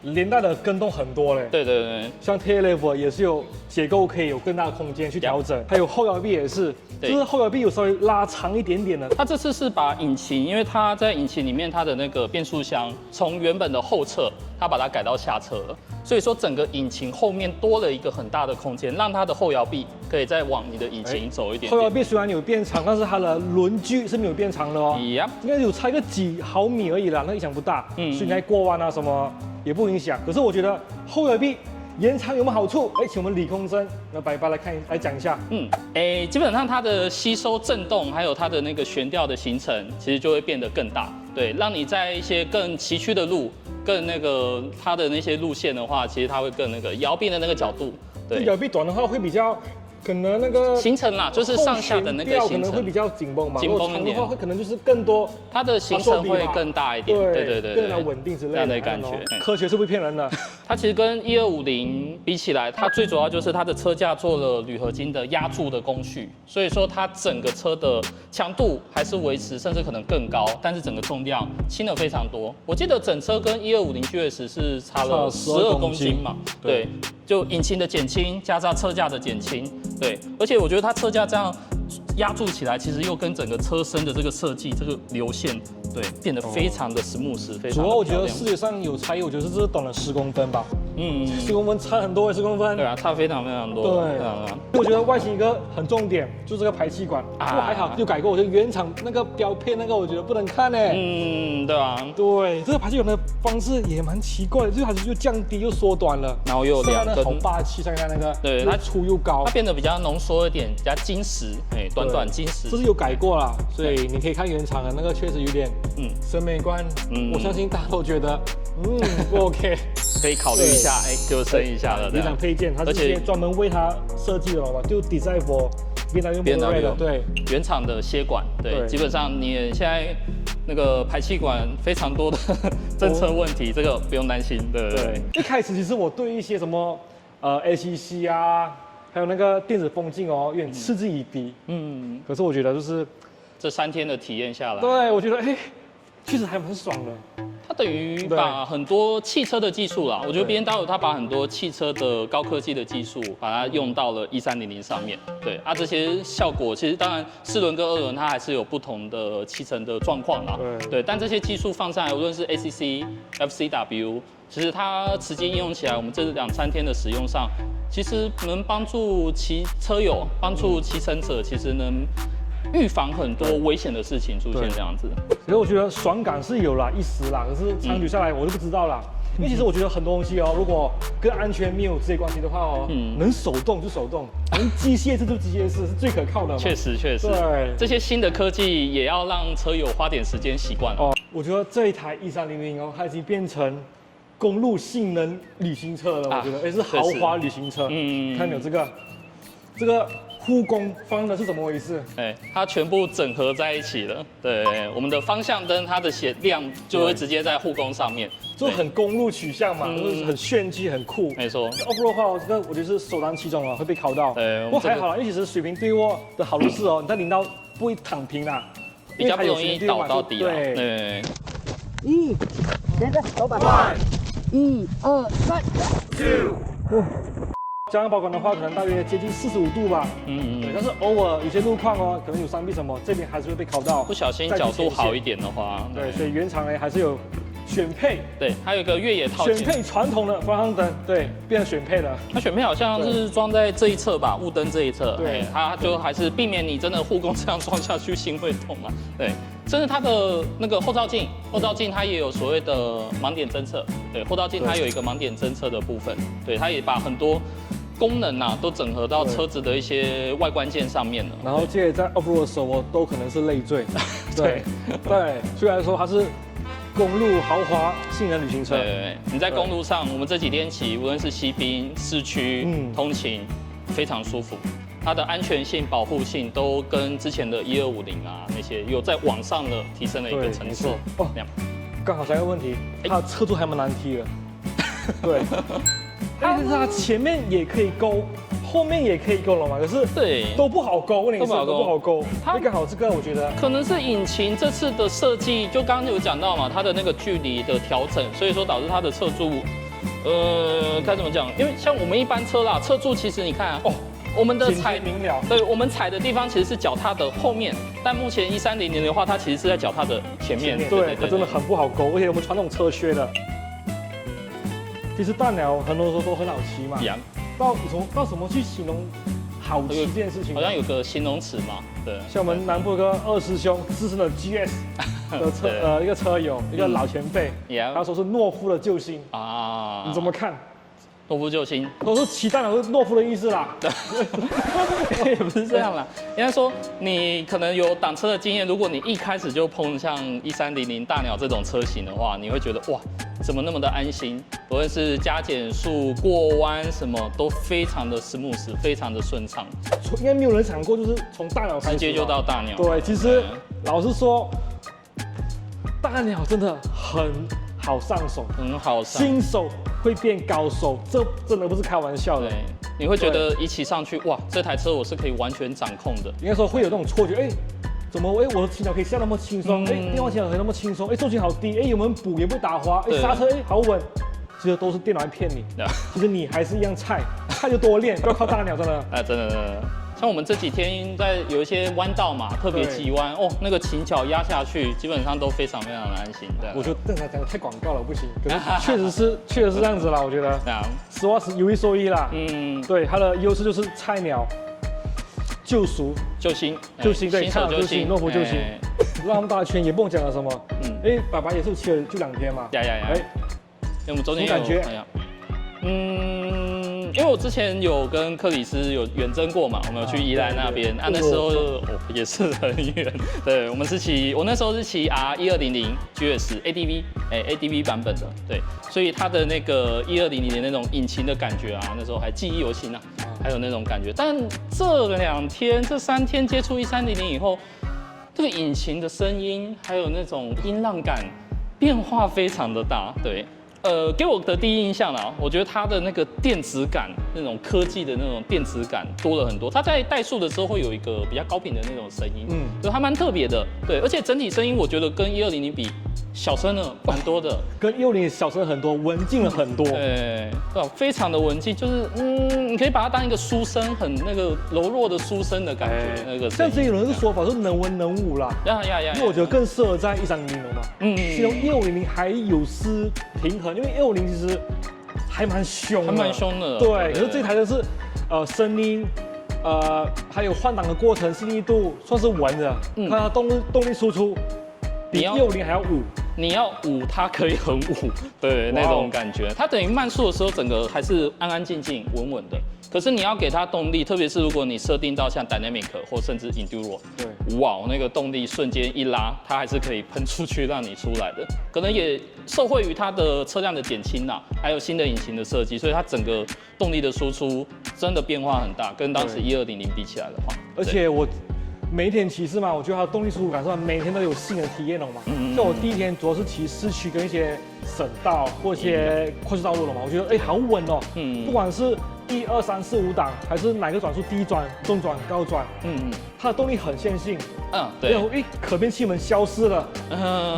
Speaker 4: 连带的更动很多嘞。
Speaker 3: 对，
Speaker 4: 像 tail lever 也是有结构可以有更大的空间去调整，还有后摇臂也是，就是后摇臂有稍微拉长一点点的。
Speaker 3: 它这次是把引擎，因为它在引擎里面它的那个变速箱从原本的后侧，它把它改到下侧了，所以说整个引擎后面多了一个很大的空间，让它的后摇臂可以再往你的引擎走一点点。
Speaker 4: 后摇臂虽然有变长，但是它的轮距是没有变长的哦。应该有差个几毫米而已啦，那影响不大。所以你在过弯啊什么也不影响。可是我觉得后摇臂延长有没有好处？请我们李空生那白白来讲一下。
Speaker 3: 基本上它的吸收震动，还有它的那个悬吊的行程，其实就会变得更大。对，让你在一些更崎岖的路，更那个它的那些路线的话，其实它会更那个摇臂的那个角度。对，
Speaker 4: 摇臂短的话会比较。可能那个
Speaker 3: 行程啦，就是上下的那个行程
Speaker 4: 可能会比较紧绷嘛，
Speaker 3: 紧绷一点。
Speaker 4: 的话会可能就是更多，
Speaker 3: 它的行程会更大一点。对，
Speaker 4: 更加稳定之类的。
Speaker 3: 这样的感觉，
Speaker 4: 科学是不会骗人的。
Speaker 3: 它其实跟1250比起来，它最主要就是它的车架做了铝合金的压铸的工序，所以说它整个车的强度还是维持，甚至可能更高，但是整个重量轻了非常多。我记得整车跟1250 GS 是差了12公斤嘛，对。就引擎的减轻，加上车架的减轻，对，而且我觉得它车架这样压铸起来，其实又跟整个车身的这个设计、这个流线，对，变得非常的 smooth， 非常的漂亮。
Speaker 4: 主要我觉得视觉上有差异，我觉得是短了10公分吧。10公分差很多，10公分。
Speaker 3: 对啊，差非常多。
Speaker 4: 对啊。我觉得外形一个很重点，就是这个排气管，还好又改过。我觉得原厂那个标配那个，我觉得不能看哎。
Speaker 3: 对啊。
Speaker 4: 对，这个排气管的方式也蛮奇怪的，就还是又降低又缩短了，
Speaker 3: 然后又有2根，
Speaker 4: 好霸气，像那个，
Speaker 3: 对，
Speaker 4: 它粗又高，
Speaker 3: 它变得比较浓缩一点，比较精实，短精实。
Speaker 4: 这是有改过啦，所以你可以看原厂的那个，确实有点，审美观，我相信大家都觉得，不 OK。
Speaker 3: 可以考虑一下，就升一下了。
Speaker 4: 原厂配件，它是专门为它设计的嘛，就 design for BMW 的，对，
Speaker 3: 原厂的歇管，对，基本上你现在那个排气管非常多的政策问题，这个不用担心，对。
Speaker 4: 一开始其实我对一些什么ACC 啊，还有那个电子风镜哦，有点嗤之以鼻，可是我觉得就是
Speaker 3: 这3天的体验下来，
Speaker 4: 对我觉得确实还蛮爽的。
Speaker 3: 它等于把很多汽车的技术啦，我觉得 BMW 它把很多汽车的高科技的技术，把它用到了1300上面。对这些效果其实当然4轮跟2轮它还是有不同的骑乘的状况啦。对，但这些技术放上来，无论是 ACC、FCW， 其实它实际应用起来，我们这2-3天的使用上，其实能帮助车友、帮助骑乘者，其实能预防很多危险的事情出现这样子。
Speaker 4: 所以我觉得爽感是有啦，一时啦，可是长久下来我就不知道啦。因为其实我觉得很多东西哦，如果跟安全没有直接关系的话哦，能手动就手动，能机械式就机械式，是最可靠的。
Speaker 3: 确实，对，这些新的科技也要让车友花点时间习惯哦。
Speaker 4: 我觉得这一台1300哦，它已经变成公路性能旅行车了，我觉得是豪华旅行车。看没有这个。护工方的是怎么回事？
Speaker 3: 它全部整合在一起了。对，我们的方向灯它的显亮就会直接在护工上面，
Speaker 4: 就很公路取向嘛，就是很炫技、很酷。
Speaker 3: 没错。
Speaker 4: Off-road 的话，我觉得是首当其冲哦，会被考到。不过还好啦，因为其实水平对握的好处是哦，你在领到不会躺平啦，
Speaker 3: 比较不容易倒到底啦。对。
Speaker 5: 现在老板快，1、2、3，
Speaker 4: 加上保管的话，可能大约接近45度吧。对，但是偶尔有些路况哦，可能有山壁什么，这边还是会被烤到。
Speaker 3: 不小心角度好一点的话，
Speaker 4: 对，所以原厂呢还是有选配。
Speaker 3: 对，还有一个越野套件。
Speaker 4: 选配传统的方向灯，对，变成选配了。
Speaker 3: 它选配好像是装在这一侧吧，雾灯这一侧。对，它就还是避免你真的护工这样装下去心会痛嘛。对，甚至它的那个后照镜它也有所谓的盲点侦测。对，后照镜它有一个盲点侦测的部分。对，它也把很多功能都整合到车子的一些外观件上面了。
Speaker 4: 然后这在 off-road 的时候，我都可能是累赘。对，虽然说它是公路豪华性能旅行车。
Speaker 3: 对，你在公路上，我们这几天骑，无论是西滨、市区通勤，非常舒服。它的安全性、保护性都跟之前的1250那些有在往上的提升了一个层次。
Speaker 4: 哦，刚好下一个问题，它的侧柱还蛮难踢的。对。但是它前面也可以勾，后面也可以勾了嘛？可是都不好勾，问题是都不好勾。它刚好这个我觉得
Speaker 3: 可能是引擎这次的设计，就刚刚有讲到嘛，它的那个距离的调整，所以说导致它的侧柱，该怎么讲？因为像我们一般车啦，侧柱其实你看我们的踩
Speaker 4: 明了，
Speaker 3: 对，我们踩的地方其实是脚踏的后面，但目前1300的话，它其实是在脚踏的前面。
Speaker 4: 对，它真的很不好勾，而且我们传统车靴的。其实大鸟很多时候都很好骑嘛，到什么去形容好骑这件事情？
Speaker 3: 好像有个形容词嘛，对。
Speaker 4: 像我们南部有个2师兄，资深的 GS 的一个车友，一个老前辈，他说是懦夫的救星啊，你怎么看？
Speaker 3: 懦夫救星，
Speaker 4: 都是骑大鸟是懦夫的意思啦，
Speaker 3: 也不是这样啦。应该说你可能有挡车的经验，如果你一开始就碰像1300大鸟这种车型的话，你会觉得哇，怎么那么的安心？无论是加减速、过弯什么都非常的 smooth， 非常的顺畅。
Speaker 4: 应该没有人想过，就是从大鸟开始
Speaker 3: 直接就到大鸟。
Speaker 4: 对，其实老实说，大鸟真的很好上手，
Speaker 3: 很好上。
Speaker 4: 新手会变高手，这真的不是开玩笑的。
Speaker 3: 对，你会觉得一骑上去，哇，这台车我是可以完全掌控的。
Speaker 4: 应该说会有那种错觉，怎么我的骑脚可以下那么轻松？电话骑脚可以那么轻松？重心好低，有没有补也不会打滑？刹车好稳。其实都是电脑在骗你。其实你还是一样菜就多练，不要靠大鸟，真的。
Speaker 3: 真的。像我们这几天在有一些弯道嘛，特别急弯那个倾角压下去，基本上都非常非常的安心。
Speaker 4: 我觉得这讲的太广告了，不行。可是确实是这样子啦，我觉得。实话实有一说一啦。对，它的优势就是菜鸟救赎、
Speaker 3: 救星，
Speaker 4: 对，菜鸟救星，懦夫救星，让他们大圈也不用讲了什么。爸爸也是骑了就2天嘛。
Speaker 3: 我们中间有感觉。因为我之前有跟克里斯有远征过嘛，我们有去宜兰那边那时候也是很远。对，我那时候是骑 R1200 GS ADV 版本的，对，所以它的那个1200的那种引擎的感觉那时候还记忆犹新还有那种感觉。但这3天接触1300以后，这个引擎的声音还有那种音浪感变化非常的大，对。给我的第一印象啦，我觉得它的那个电子感，那种科技的那种电子感多了很多。它在怠速的时候会有一个比较高频的那种声音，就还蛮特别的。对，而且整体声音我觉得跟1200比小声了蛮多的，
Speaker 4: 跟150小声很多，文静了很多。
Speaker 3: 对，非常的文静，就是你可以把它当一个书声，很那个柔弱的书声的感觉，那个。
Speaker 4: 像之前有人是说法说能文能武啦，因为我觉得更适合在1300了嘛。其中1500还有失平衡，因为150其实还蛮凶的，对，可是这台就是声音，还有换挡的过程细腻度算是稳的，看它动力输出比150还要5。
Speaker 3: 你要5，它可以很5，对，那种感觉。它等于慢速的时候，整个还是安安静静、稳稳的。可是你要给它动力，特别是如果你设定到像 Dynamic 或甚至 Enduro， 对，哇，那个动力瞬间一拉，它还是可以喷出去让你出来的。可能也受惠于它的车辆的减轻啦，还有新的引擎的设计，所以它整个动力的输出真的变化很大，跟当时1200比起来的话。
Speaker 4: 而且我每一天骑士嘛，我觉得它的动力输出感是每天都有新的体验了嘛。像我第一天主要是骑市区跟一些省道或一些快速道路了嘛，我觉得好稳哦。不管是1、2、3、4、5档，还是哪个转速，低转、中转、高转，它的动力很线性。
Speaker 3: 对。
Speaker 4: 然后可变气门消失了，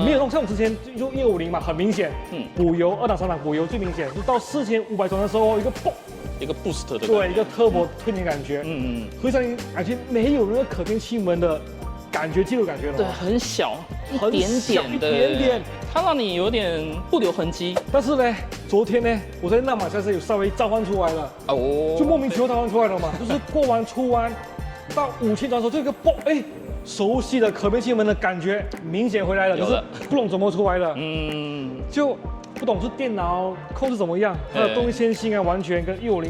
Speaker 4: 没有那种像我之前就150嘛，很明显，补油2档3档补油最明显，就到4500转的时候一个嘣。
Speaker 3: 一个 boost 的，
Speaker 4: 对，一个turbo推你感觉，会感觉没有那个可变气门的感觉，肌肉感觉了，
Speaker 3: 对，很小，一点点，它让你有点不留痕迹。
Speaker 4: 但是呢，昨天呢，我在纳马赛斯有稍微召唤出来了，就莫名其妙召唤出来了嘛，就是过完出弯到5000转的时候，这个嘣，熟悉的可变气门的感觉明显回来了，就是不懂怎么出来了，就。不懂是电脑控制怎么样，它的动力线性啊，完全跟150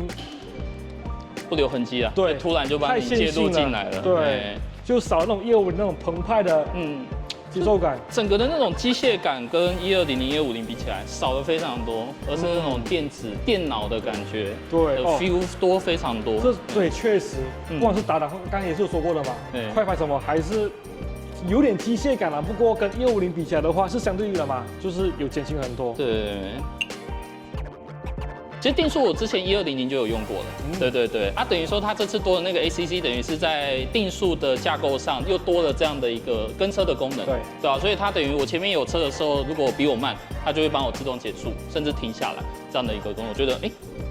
Speaker 3: 不留痕迹啊。
Speaker 4: 对，
Speaker 3: 突然就把你介入进来了。
Speaker 4: 对，就少那种150那种澎湃的节奏感。
Speaker 3: 整个的那种机械感跟1200、150比起来少了非常多，而是那种电脑的感觉，
Speaker 4: 对
Speaker 3: ，feel 多非常多。
Speaker 4: 对，确实，不管是打档，刚才也是有说过的嘛，快拍什么还是。有点机械感啦，不过跟150比起来的话是相对于了嘛，就是有减轻很多。
Speaker 3: 对，其实定速我之前1200就有用过了，对，等于说它这次多的那个 ACC， 等于是在定速的架构上又多了这样的一个跟车的功能，对啊，所以它等于我前面有车的时候，如果比我慢，它就会帮我自动减速，甚至停下来这样的一个功能，我觉得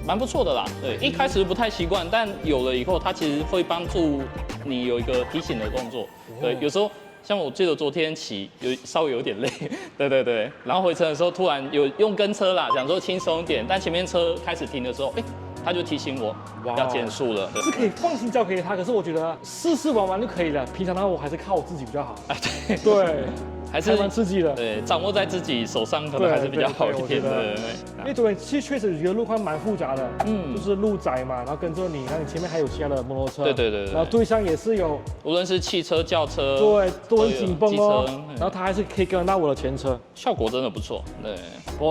Speaker 3: 蛮不错的啦。对，一开始不太习惯，但有了以后，它其实会帮助你有一个提醒的动作，对，有时候。像我记得昨天骑稍微有点累，对，然后回程的时候突然有用跟车啦，想说轻松一点，但前面车开始停的时候，他就提醒我要减速了，
Speaker 4: 是可以放心交给他，可是我觉得试玩就可以了，平常的话我还是靠我自己比较好。对。还是蛮刺激的，
Speaker 3: 对，掌握在自己手上可能还是比较好一点的。
Speaker 4: 因为对，其实确实觉得路况蛮复杂的，就是路窄嘛，然后跟着你，然后你前面还有其他的摩托车，
Speaker 3: 对，
Speaker 4: 然后对向也是有，
Speaker 3: 无论是汽车、轿车，
Speaker 4: 对，都很紧绷哦。然后它还是可以跟得到我的前车，
Speaker 3: 效果真的不错。对，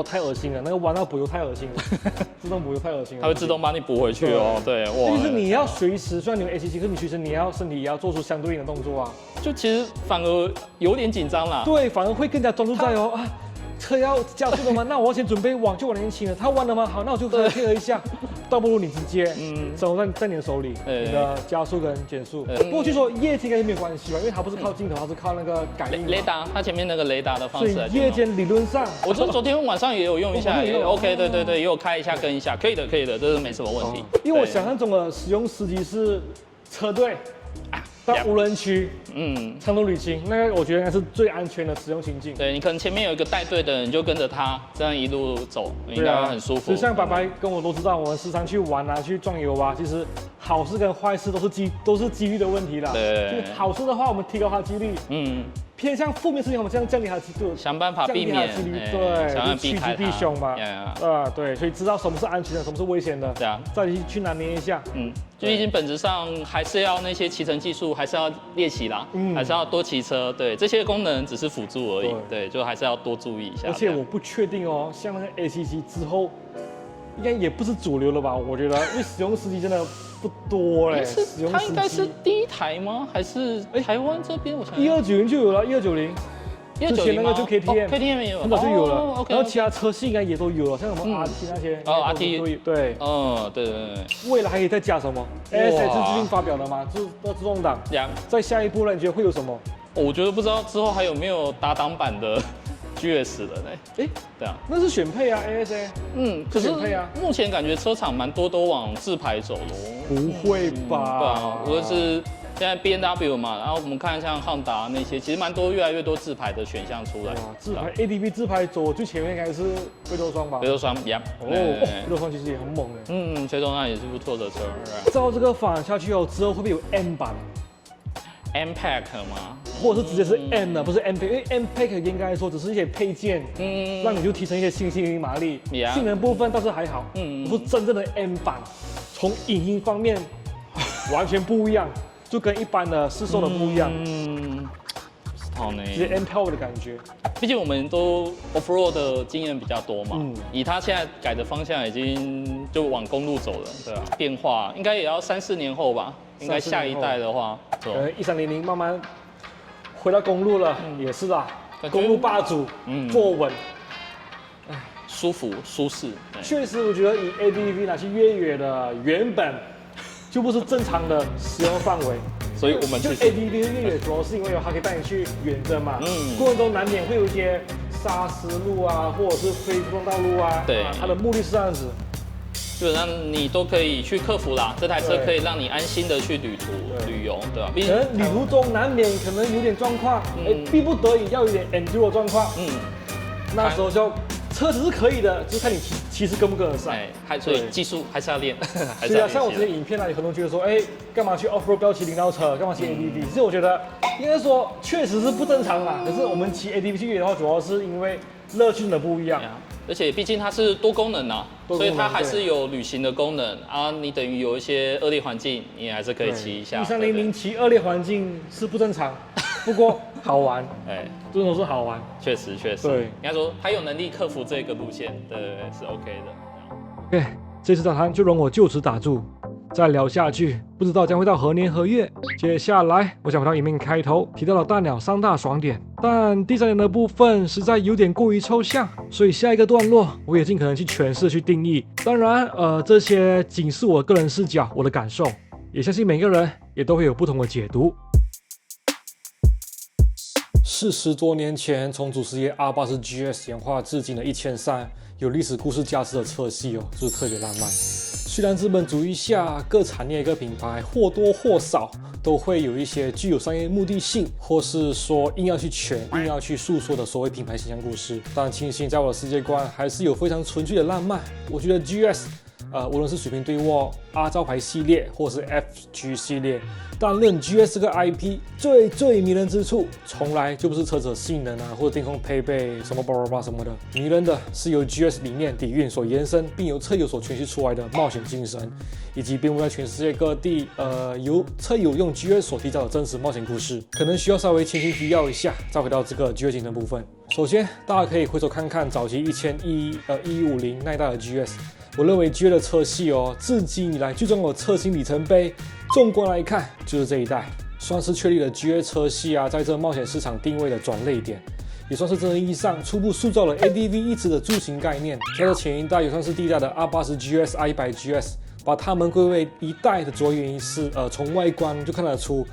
Speaker 4: 太恶心了，那个弯道补油太恶心了，自动补油太恶心了，
Speaker 3: 它会自动帮你补回去哦。对，
Speaker 4: 哇，就是你要随时，虽然你有 ACC， 可是你随时你要身体也要做出相对应的动作啊。
Speaker 3: 就其实反而有点紧张啦。
Speaker 4: 对，反而会更加专注在车要加速的吗？那我要先准备往那边倾了。它弯了吗？好，那我就配合一下。倒不如你直接掌握在你的手里，你的加速跟减速。不过据说夜间应该是没有关系吧，因为它不是靠镜头，它是靠那个感应
Speaker 3: 雷达，它前面那个雷达的方式。
Speaker 4: 所以夜间理论上，
Speaker 3: 我昨天晚上也有用一下，也 OK， 对，也有开一下跟一下，可以的，这是没什么问题。
Speaker 4: 因为我想象中的使用时机是车队。到无人区，长途旅行，那个我觉得应该是最安全的使用情境。
Speaker 3: 对，你可能前面有一个带队的人，你就跟着他，这样一路走，应该很舒服。
Speaker 4: 就像白白跟我都知道，我们时常去玩啊，去壮游啊，其实好事跟坏事都是几率的问题啦。
Speaker 3: 对，
Speaker 4: 就好事的话，我们提高它的几率。偏向负面事情，我们这样降低它的几率，
Speaker 3: 想办法避免，
Speaker 4: 对，
Speaker 3: 想要避开它，
Speaker 4: 趋吉避凶嘛。对，所以知道什么是安全的，什么是危险的，
Speaker 3: 对啊，
Speaker 4: 再去拿捏一下。
Speaker 3: 就毕竟本质上还是要那些骑乘技术，还是要练习啦，还是要多骑车。对，这些功能只是辅助而已。对，就还是要多注意一下。
Speaker 4: 而且我不确定哦，像那个 ACC 之后应该也不是主流了吧？我觉得，因为使用司机真的不多嘞。使用
Speaker 3: 它应该是
Speaker 4: 司机
Speaker 3: 第一台吗？还是台湾这边？我想
Speaker 4: 1290就有了，1290。之前那个就
Speaker 3: KTM 也有，
Speaker 4: 很早就有了。
Speaker 3: OK，
Speaker 4: 然后其他车系应该也都有了，像什么 RT 那些。
Speaker 3: RT
Speaker 4: 对。
Speaker 3: 对。
Speaker 4: 未来还可以再加什么 ？ASX 是最近发表的嘛，就是自动挡。在下一步呢，你觉得会有什么？
Speaker 3: 我觉得不知道之后还有没有打档版的 GS 的呢？对啊，
Speaker 4: 那是选配啊 ，ASA。
Speaker 3: 可是
Speaker 4: 配啊。
Speaker 3: 目前感觉车厂蛮多都往自排走咯。
Speaker 4: 不会吧？
Speaker 3: 对啊，无论是现在 BMW 嘛，然后我们看像汉达那些，其实蛮多越来越多自排的选项出来。
Speaker 4: 自排 ADV 自排走最前面应该是贝多双吧？
Speaker 3: 贝多双贝
Speaker 4: 多双其实也很猛
Speaker 3: 的。崔中那也是不错的车。
Speaker 4: 照这个发展下去哦，之后会不会有 M 版
Speaker 3: ？MPAC 吗？
Speaker 4: 或者是直接是 M 的，不是 MPAC，因为 MPAC 应该说只是一些配件，让你就提升一些新性能马力，性能部分倒是还好。不是真正的 M 版，从影音方面完全不一样。就跟一般的市售的不一样，直接 M Power 的感觉。
Speaker 3: 毕竟我们都 Off-road 的经验比较多嘛，以它现在改的方向已经就往公路走了，对吧？变化应该也要3、4年后吧，应该下一代的话
Speaker 4: ，1300慢慢回到公路了，也是啦，公路霸主，坐稳，
Speaker 3: 舒服舒适。
Speaker 4: 确实，我觉得以 ADV 拿去越野的原本。就不是正常的使用范围，
Speaker 3: 所以我们
Speaker 4: 就 ADV 越野主要是因为它可以带你去远征嘛，过程中难免会有一些砂石路啊，或者是非主动道路啊，
Speaker 3: 对，
Speaker 4: 它的目的是这样子，
Speaker 3: 基本上你都可以去克服啦，这台车可以让你安心的去旅游，对吧？
Speaker 4: 可能旅途中难免可能有点状况，逼不得已要有点 enduro 状况，那时候就。车子是可以的，就是看你骑士跟不跟得上。
Speaker 3: 所以技术还是要练。
Speaker 4: 对啊，像我这些影片啊，有很多人觉得说，干嘛去 off-road 不要骑领导车，干嘛骑 ADV？其实我觉得，应该说确实是不正常啦。可是我们骑 ADV 去越野的话，主要是因为乐趣的不一样。
Speaker 3: 而且毕竟它是多功能啊，所以它还是有旅行的功能啊。你等于有一些恶劣环境，你也还是可以骑一下。
Speaker 4: 1300骑恶劣环境是不正常。不过好玩，这种是好玩，
Speaker 3: 确实，对，应该说他有能力克服这个路线，对，是 OK 的。
Speaker 4: OK， 这次访谈就容我就此打住，再聊下去，不知道将会到何年何月。接下来，我想回到影片开头提到了大鸟3大爽点，但第3点的部分实在有点过于抽象，所以下一个段落我也尽可能去诠释、去定义。当然，这些仅是我个人视角、我的感受，也相信每个人也都会有不同的解读。40多年前，从祖师爷 R80 GS 演化至今的1300，有历史故事价值的车系哦，就是特别浪漫。虽然资本主义下，各产业各品牌或多或少都会有一些具有商业目的性，或是说硬要去圈、硬要去诉说的所谓品牌形象故事，但庆幸在我的世界观还是有非常纯粹的浪漫。我觉得 GS，无论是水平对卧、R 招牌系列，或是 FG 系列。担任 GS 这个 IP 最迷人之处，从来就不是车子的性能啊，或者天空配备什么巴拉巴什么的，迷人的是由 GS 理念底蕴所延伸，并由车友所诠释出来的冒险精神，以及遍布在全世界各地由车友用 GS 所缔造的真实冒险故事。可能需要稍微前情提要一下，再回到这个 GS 精神部分。首先，大家可以回头看看早期1150那一代的 GS。我认为 GS 的车系至今以来最重要的车型里程碑，纵观来看就是这一代，算是确立了 GS 车系在这冒险市场定位的转捩点，也算是真正意义上初步塑造了 ADV 一直的柱形概念。在这前一代也算是第一代的 R80 GS、R100 GS， 把它们归为一代的主要原因是，从外观就看得出，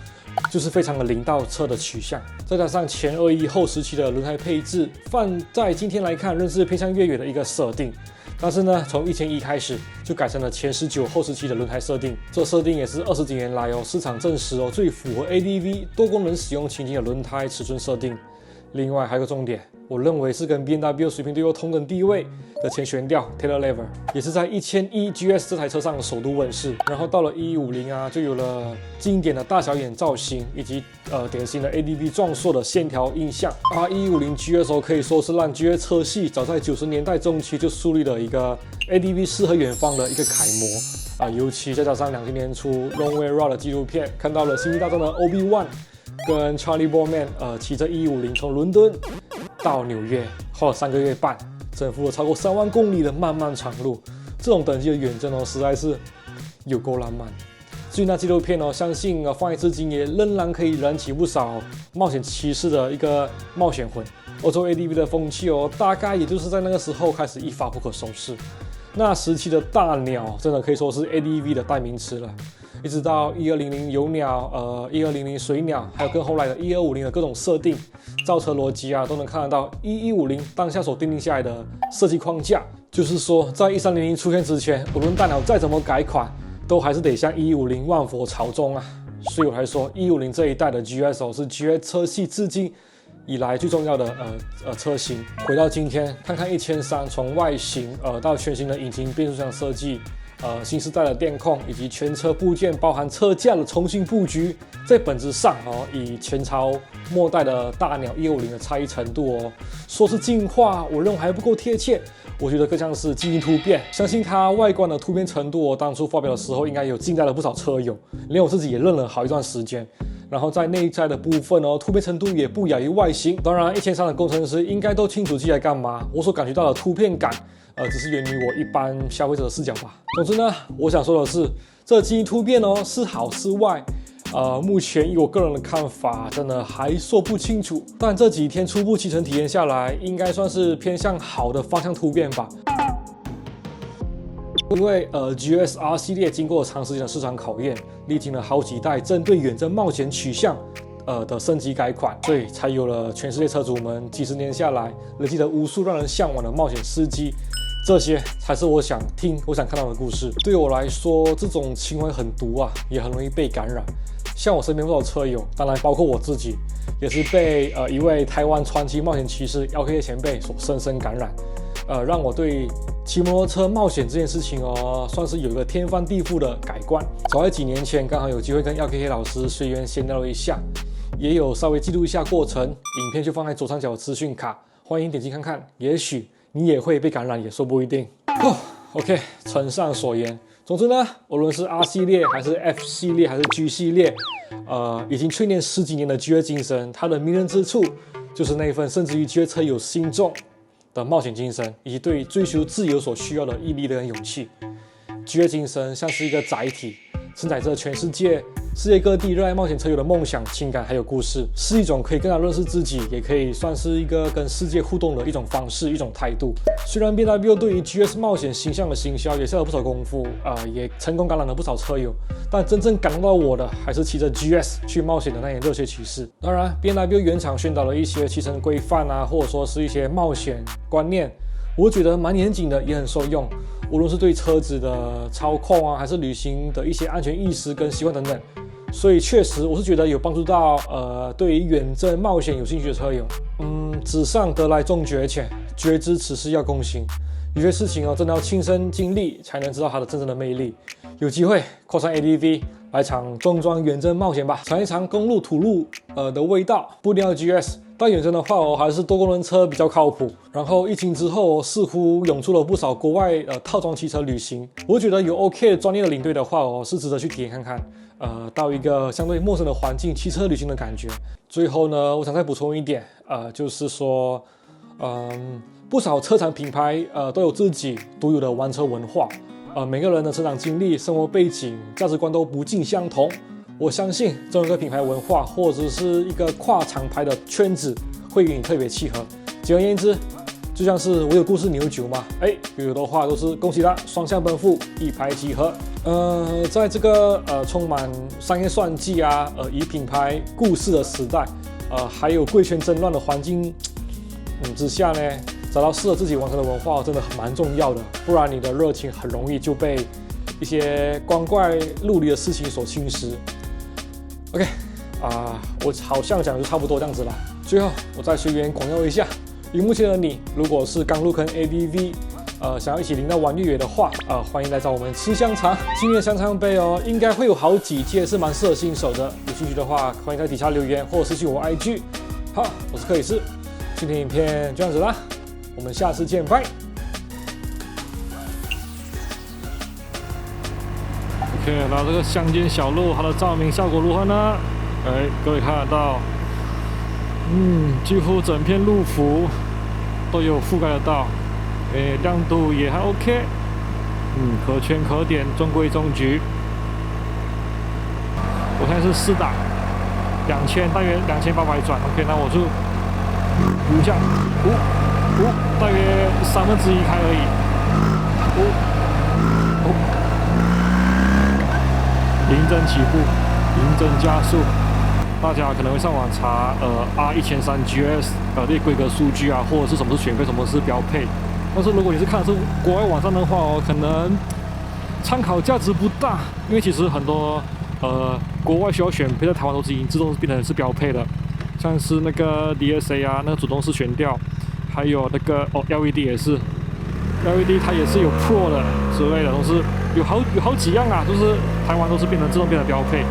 Speaker 4: 就是非常的领导车的取向，再加上前2.1后时期的轮胎配置，放在今天来看，仍是偏向越野的一个设定。但是呢，从1001开始就改成了前19后时期的轮胎设定，这设定也是20几年来市场证实最符合 ADV 多功能使用情境的轮胎尺寸设定。另外还有个重点，我认为是跟 BMW 水平对卧同等地位的前悬吊 Tailor Lever， 也是在1100 GS 这台车上首度问世。然后到了1150就有了经典的大小眼造型，以及典型的 ADV 壮硕的线条印象。1150 GS 可以说是让 GS 车系早在90年代中期就树立了一个 ADV 适合远方的一个楷模尤其再加上2000年初 Long Way Road 的纪录片，看到了星际大战的 Obi-Wan跟 Charlie Borman 骑着1150从伦敦到纽约，花了3个月半，征服了超过3万公里的漫漫长路。这种等级的远征哦，实在是有够浪漫。至于那纪录片哦，相信放映至今也仍然可以燃起不少冒险骑士的一个冒险魂。欧洲 ADV 的风气哦，大概也就是在那个时候开始一发不可收拾。那时期的大鸟真的可以说是 ADV 的代名词了。一直到1200游鸟、1200水鸟，还有更后来的1250的各种设定、造车逻辑啊，都能看得到1150当下所订定下来的设计框架。就是说，在1300出现之前，无论大鸟再怎么改款，都还是得向1150万佛朝宗啊。所以我才说，1150这一代的 GS 是 GS 车系至今以来最重要的车型。回到今天，看看1300从外形到全新的引擎变速箱设计。新时代的电控以及全车部件，包含车架的重新布局，在本质上以前朝末代的大鸟150的差异程度说是进化，我认为还不够贴切。我觉得更像是基因突变。相信它外观的突变程度当初发表的时候，应该有惊呆了不少车友，连我自己也愣了好一段时间。然后在内在的部分突变程度也不亚于外形。当然，1300的工程师应该都清楚自己在干嘛。我所感觉到的突变感。只是源于我一般消费者的视角吧。总之呢，我想说的是，这基因突变是好是坏，目前以我个人的看法，真的还说不清楚。但这几天初步骑乘体验下来，应该算是偏向好的方向突变吧。因为GSR 系列经过长时间的市场考验，历经了好几代针对远征冒险取向的升级改款，所以才有了全世界车主们几十年下来累积了无数让人向往的冒险事迹。这些才是我想听、我想看到的故事。对我来说，这种情怀很毒啊，也很容易被感染。像我身边不少车友，当然包括我自己，也是被一位台湾传奇冒险骑士 LKA 前辈所深深感染。让我对骑摩托车冒险这件事情算是有一个天翻地覆的改观。早在几年前，刚好有机会跟 LKA 老师随缘闲聊了一下，也有稍微记录一下过程，影片就放在左上角的资讯卡，欢迎点击看看，也许你也会被感染，也说不一定。OK， 承上所言。总之呢，无论是 R 系列还是 F 系列还是 G 系列，已经淬炼10几年的 GS 精神，它的迷人之处就是那份甚至于 GS 车友心中的冒险精神，以及对追求自由所需要的毅力跟勇气。GS 精神像是一个载体，承载着全世界各地热爱冒险车友的梦想、情感还有故事，是一种可以更加认识自己，也可以算是一个跟世界互动的一种方式、一种态度。虽然 BMW 对于 GS 冒险形象的行销也下了不少功夫，也成功感染了不少车友，但真正感动到我的，还是骑着 GS 去冒险的那些热血骑士。当然 ，BMW 原厂宣导了一些骑乘规范或者说是一些冒险观念，我觉得蛮严谨的，也很受用。无论是对车子的操控还是旅行的一些安全意识跟习惯等等。所以确实，我是觉得有帮助到对于远征冒险有兴趣的车友。纸上得来终觉浅，绝知此事要躬行。有些事情真的要亲身经历才能知道它的真正的魅力。有机会扩上 ADV 来场重装远征冒险吧，尝一尝公路土路的味道。不一定要 GS， 但远征的话还是多功能车比较靠谱。然后疫情之后似乎涌出了不少国外套装汽车旅行，我觉得有 OK 的专业的领队的话是值得去体验看看。到一个相对陌生的环境，汽车旅行的感觉。最后呢，我想再补充一点，就是说，不少车厂品牌都有自己独有的玩车文化，每个人的成长经历、生活背景、价值观都不尽相同。我相信这种一个品牌文化或者是一个跨厂牌的圈子会与你特别契合。简而言之，就像是我有故事你有酒嘛，有的话都是恭喜他双向奔赴，一拍即合。在这个充满商业算计以品牌故事的时代，还有贵圈争乱的环境之下呢，找到适合自己完成的文化真的蛮重要的，不然你的热情很容易就被一些光怪陆离的事情所侵蚀。OK，我好像讲的就差不多这样子了。最后我再随缘广告一下，荧幕前的你，如果是刚入坑 ADV，想要一起领到玩越野的话，欢迎来找我们吃香肠。今年香肠杯应该会有好几届是蛮适合新手的，有兴趣的话欢迎在底下留言或者私信我 IG。好，我是克里斯，今天影片就这样子啦，我们下次见，拜。OK， 然后这个乡间小路，它的照明效果如何呢？各位看得到，几乎整片路幅都有覆盖得到。亮度也还 OK，
Speaker 1: 可圈可点，中规中矩。我现在是4档，2000大约2800转 ，OK， 那我就5下5，大约1/3开而已，5，零帧起步，零帧加速。大家可能会上网查R1300 GS 列规格数据啊，或者是什么是选配，什么是标配。但是如果你是看的是国外网站的话可能参考价值不大，因为其实很多国外需要选配在台湾都是已经自动变成是标配了，像是那个 DSA 啊，那个主动式悬吊，还有那个LED 也是 ，LED 它也是有 Pro 的之类的，都是有好几样啊，就是台湾都是变成自动变成标配。